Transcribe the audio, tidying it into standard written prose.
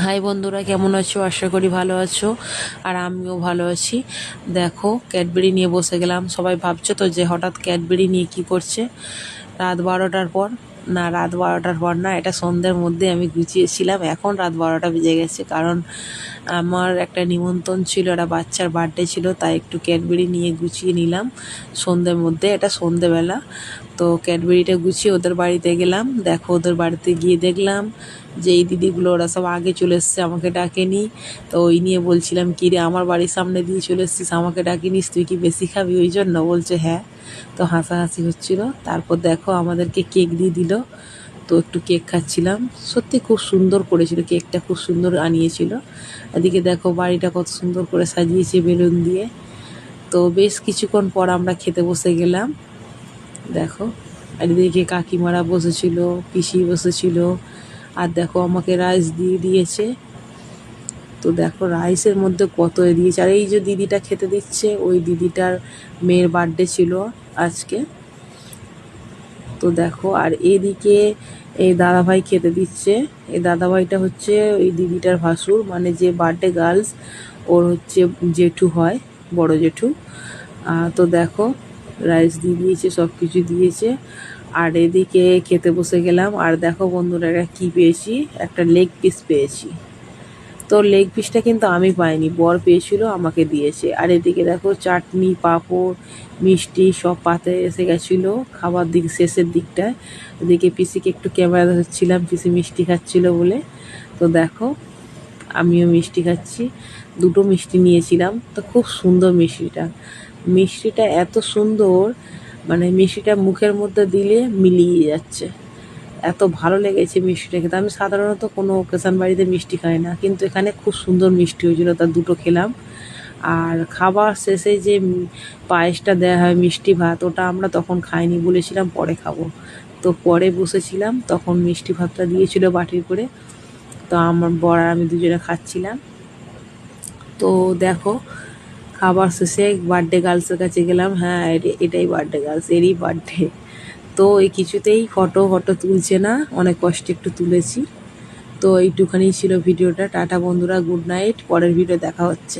High বন্ধুরা, কেমন আছো? আশা করি ভালো আছো, আর আমিও ভালো আছি। দেখো, ক্যাডবেরি নিয়ে বসে গেলাম। সবাই ভাবছো তো যে হঠাৎ ক্যাডবেরি নিয়ে কি করছে রাত 12টার পর। না, রাত 12টার পর না, এটা সন্ধ্যের মধ্যে আমি গুছিয়েছিলাম। এখন রাত 12টা বেজে গেছে, কারণ আমার একটা নিমন্ত্রণ ছিল, একটা বাচ্চার বার্থডে ছিল, তাই একটু ক্যাডবেরি নিয়ে গুছিয়ে নিলাম সন্ধ্যের মধ্যে। এটা সন্ধ্যেবেলা। তো ক্যাডবেরিটা গুছিয়ে ওদের বাড়িতে গেলাম। দেখো, ওদের বাড়িতে গিয়ে দেখলাম যে এই দিদিগুলো ওরা সব আগে চলে এসছে, আমাকে ডাকেনি। তো ওই নিয়ে বলছিলাম, কী রে, আমার বাড়ির সামনে দিয়ে চলে এসছিস, আমাকে ডাকিনিস, তুই কি বেশি খাবি ওই জন্য? বলছে হ্যাঁ। তো হাসাহাসি হচ্ছিল। তারপর দেখো, আমাদেরকে কেক দিয়ে দিল। তো একটু কেক খাচ্ছিলাম। সত্যি খুব সুন্দর করেছিল, কেকটা খুব সুন্দর আনিয়েছিল। এদিকে দেখো, বাড়িটা কত সুন্দর করে সাজিয়েছে বেলুন দিয়ে। তো বেশ কিছুক্ষণ পর আমরা খেতে বসে গেলাম। দেখো, আর এদিকে কাকিমারা বসেছিল, পিসি বসেছিল, আর দেখো আমাকে রাইস দিয়ে দিয়েছে। তো দেখো, রাইসের মধ্যে কত দিয়েছে। আর এই যে দিদিটা খেতে দিচ্ছে, ওই দিদিটার মেয়ের বার্থডে ছিল আজকে। তো দেখো, আর এদিকে এই দাদাভাই খেতে দিচ্ছে। এই দাদাভাইটা হচ্ছে ওই দিদিটার ভাসুর, মানে যে বার্থডে গার্লস, ওর হচ্ছে জেঠু হয়, বড় জেঠু। তো দেখো, রাইস দিয়ে দিয়েছে, সব কিছু দিয়েছে। আর এদিকে খেতে বসে গেলাম। আর দেখো বন্ধুরা, এটা কী পেয়েছি, একটা লেগ পিস পেয়েছি। তো লেগ পিসটা কিন্তু আমি পাইনি, বর পেয়েছিল, আমাকে দিয়েছে। আর এদিকে দেখো, চাটনি, পাঁপড়, মিষ্টি সব পাতে এসে গেছিলো খাবার দিক শেষের দিকটায়। এদিকে পিসিকে একটু ক্যামেরা ধরছিলাম, পিসি মিষ্টি খাচ্ছিল বলে। তো দেখো, আমিও মিষ্টি খাচ্ছি। দুটো মিষ্টি নিয়েছিলাম। তো খুব সুন্দর মিষ্টিটা। মিষ্টিটা এত সুন্দর, মানে মিষ্টিটা মুখের মধ্যে দিলে মিলিয়ে যাচ্ছে। এত ভালো লেগেছে মিষ্টিটা খেতে। আমি সাধারণত কোনো ওকেশান বাড়িতে মিষ্টি খাই না, কিন্তু এখানে খুব সুন্দর মিষ্টি হয়েছিল, তার দুটো খেলাম। আর খাবার শেষে যে পায়েসটা দেওয়া হয়, মিষ্টি ভাত, ওটা আমরা তখন খাইনি, বলেছিলাম পরে খাবো। তো পরে বসেছিলাম, তখন মিষ্টি ভাতটা দিয়েছিল বাটির করে। তো আমার বর আর আমি দুজনে খাচ্ছিলাম। তো দেখো, খাবার শেষে বার্থডে গার্লসের কাছে গেলাম। হ্যাঁ, এটাই বার্থডে গার্লস, এরই বার্থডে। তো এই কিছুতেই ফটো ফটো তুলছে না, অনেক কষ্টে একটু তুলেছি। তো এইটুখানি ছিল ভিডিওটা। টাটা বন্ধুরা, গুড নাইট, পরের ভিডিও দেখা হচ্ছে।